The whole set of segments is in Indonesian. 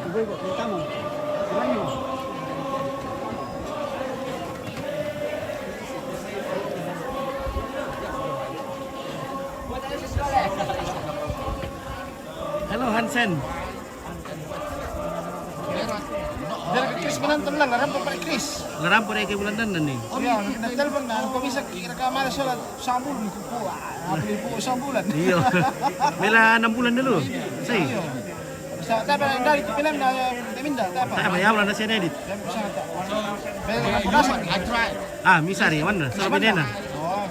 Ibu-ibu, kita mau. Gimana mau? Halo Hansen. Dari Chris menonton lang, ngaram pa Chris. Ngaram po rin kay bulan dan nih. Oh iya, nag-telepon na, kung bisa kira-kira sa sambul mo po. Apil po sa bulan. Iya. Mela 6 bulan dulu. Say. Sa tapa dari film na deminda tapa. Saya bayar bulan na siya edit. Ah, misari mana? Sa Binena. Oh.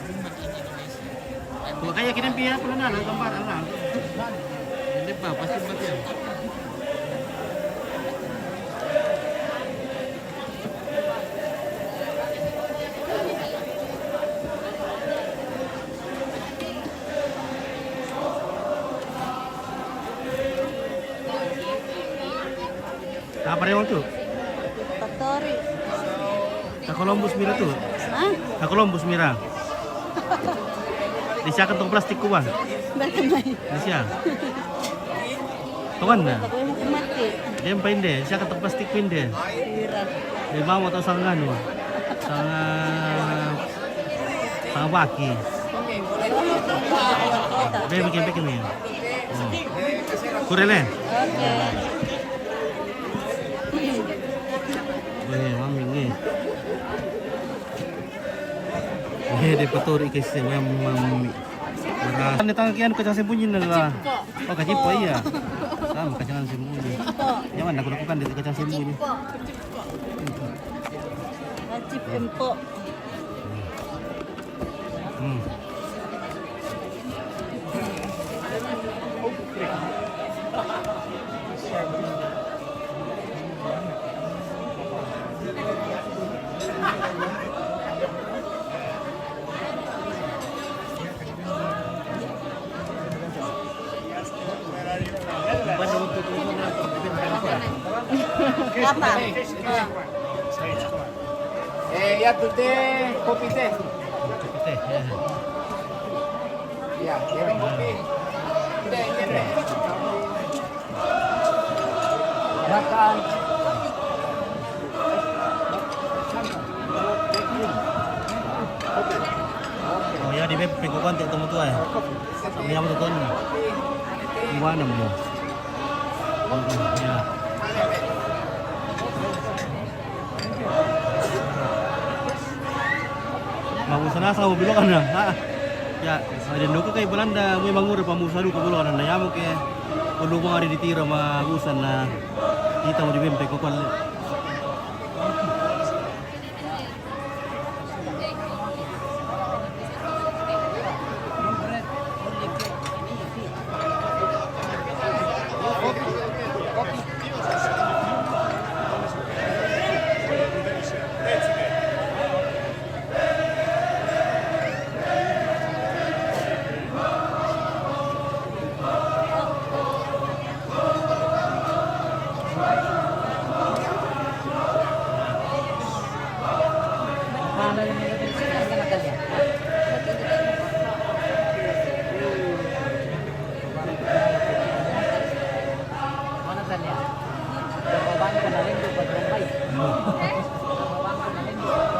Kung kaya kinampiya pula na, gambar lang. Hindi pa, pasti ba yan? Apa rin tuh? Factory. Sa Columbus Mira tuh. Hah? Sa Columbus Mira. Di siya kantong plastik ko ba? Berkamay. Di siya. Kawan na. Ako yung mati. Dia pa hindi. Siya kantong plastik ko hindi. Sira. Di ba mo ito sa ano? Sa baki. Bebe bikin mo yan. Kurele. Okay. Mami nge. Di paturi kasi mami. Marah. Ini tangan kian kacang sembunyi nila. Oh kacipo iya. Sama kacang sembunyi. Jangan aku lakukan di kacang sembunyi. Wajib empok. Apa? Ya tu teh kopi teh. Kopi teh. Ya, kopi. Teh, teh. Makan. Oh ya di web peko konti temu tuh ya. Kami apa tuh nih? Gimana mo? Ya. Mau sana sa bilokan na. Ha. Ya, ada nuko kay Belanda, may mangur pamusado ko bilokan na yamo ke. Kulo mo nga ditira magusan na kita mo di web peko kon.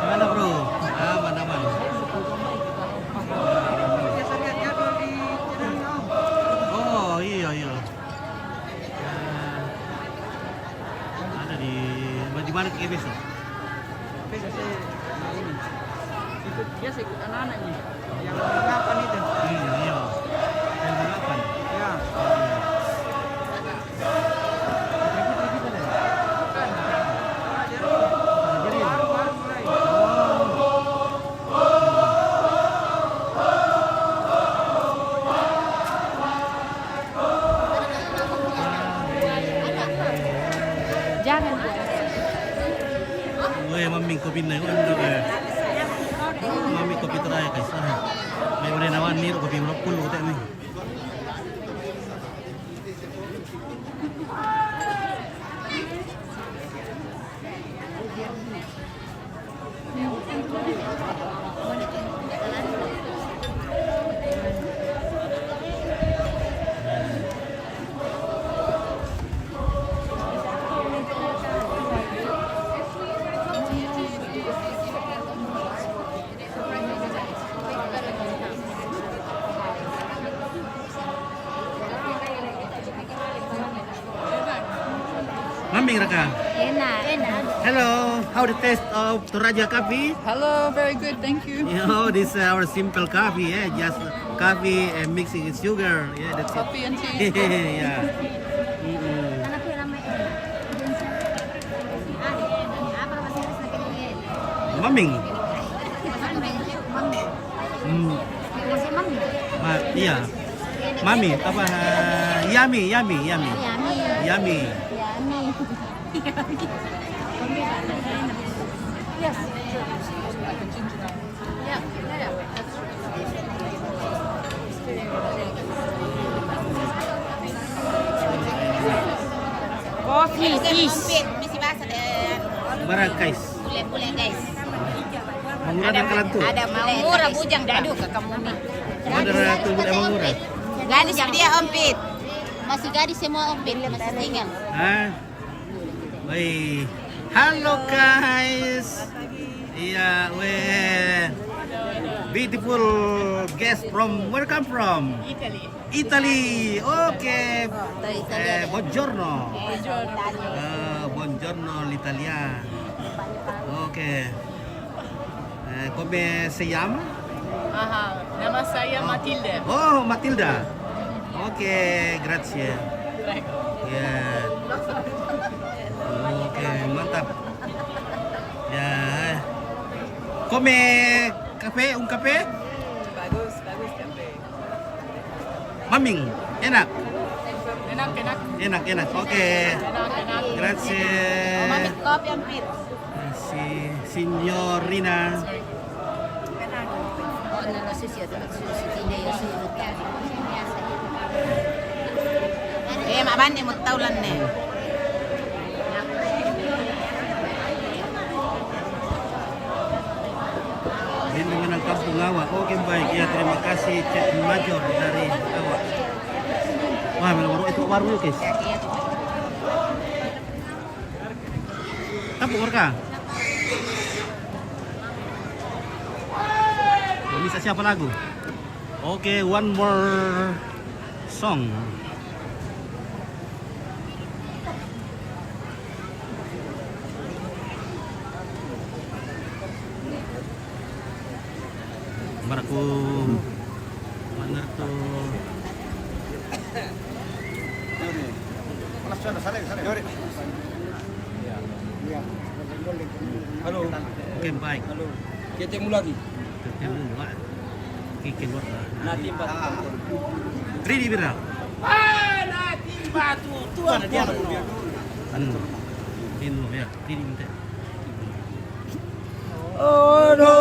Mana bro? Aman aman. Oh iya iya. Ada di mana kayak besok? Besok saya ini ikut dia ikut anak-anak ini yang ngapan itu. Iya. Yang berlapan. Ya. Jangan. Weh, mami kopi na yun. Mami kopi terakhir guys. May udah nawan nih kopi merokul ko tayo nih. Maming Raka. Enak. Enak. Hello, how the taste of Toraja coffee? Hello, very good, thank you. You know, this is our simple coffee, yeah, just coffee and mixing with sugar, yeah, that's it. Coffee and tea. Yeah. Mm-mm. Anak ko ramai enak. Apa masih harus nak kena Maming. Iya. Mami, apa? Yummy. Yummy. Yummy. Yes. Coffee, cheese. Mesti bahasa deh. Barang guys. Boleh guys. Mangura dan kalantu. Ada mau murah bujang dadu ke kamu nih. Ada tubuh emang murah. Gadis dia ompit. Masih gadis semua ompit masih tinggal. Ah. Woi. Halo guys. Iya, weh. Beautiful guest from where come from? Italy. Oke. Buongiorno. Buongiorno l'Italia. Oke. Come si chiama? Nama saya Matilda. Oh, Matilda. Oke, grazie. Ya. Oke, mantap. Ya. Come kafe, kafe? Bagus kafe. Maming, enak. Enak. Enak. Oke. Enak. Grazie. Mami kopi ompit. Si signorina. Oh, nalo susi tidak ya surut. Mak bani mo taulan ne. Bimbingan Kampung Awa. Oke, baik. Ya, terima kasih Cek Major dari Awa. Wah, warung itu warung yuk, guys. Tampuk mereka. Bisa siapa lagu? Oke, one more song. Maraku mana tuh? Halo. Oke, baik. Halo. Ketemu lagi. Ketemu lah. Kikin waktu. Nanti batu. Ready bira. Nanti batu. Tuan dia dulu. Ini ya, ini minta. Oh no.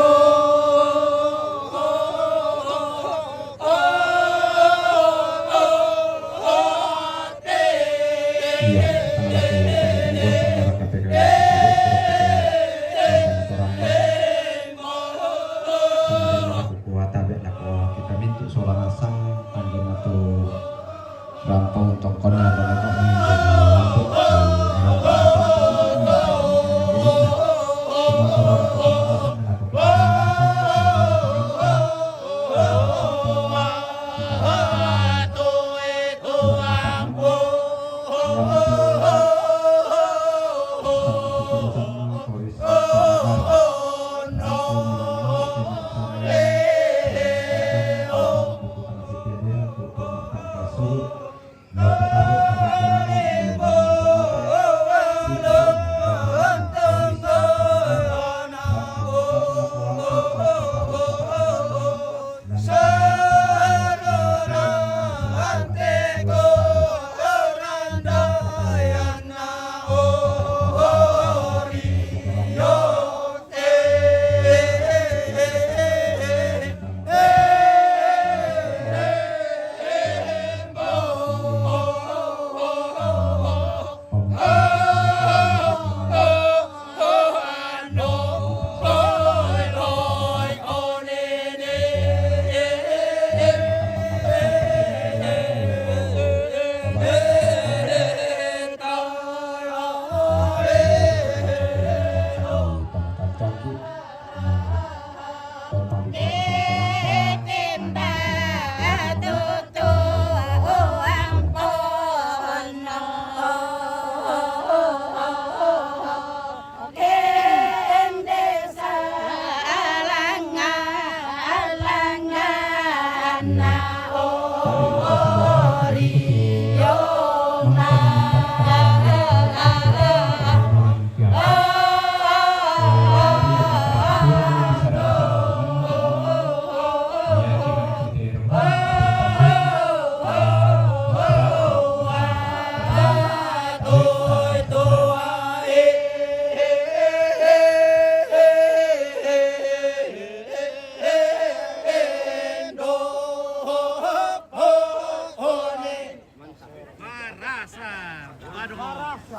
Semarang. Badung.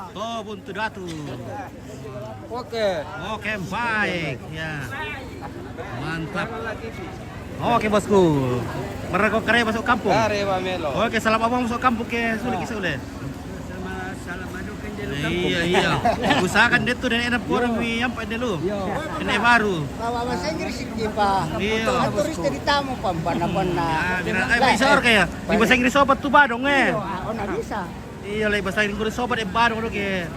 Tuh buntu datu. Oke. Oke, baik. Ya. Mantap. Oke, bosku. Mereka kare masuk kampung. Kare Pamelo. Oke, salam abang masuk kampung ke sulit sulit. Sama salam anu kan jalan Iya, iya. Usahakan dia tuh dan enak orang yang pada lu. Ini baru. Bawa bahasa Inggris sih Pak. Iya. Turis dari tamu Ya, pambana-bana. bilang, bisa orang kayak di bahasa Inggris sobat tuh badong Oh, nggak bisa. Iya, lah bahasa Inggris sobat badong lu ke.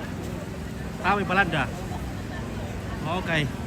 Kami Belanda. Oke.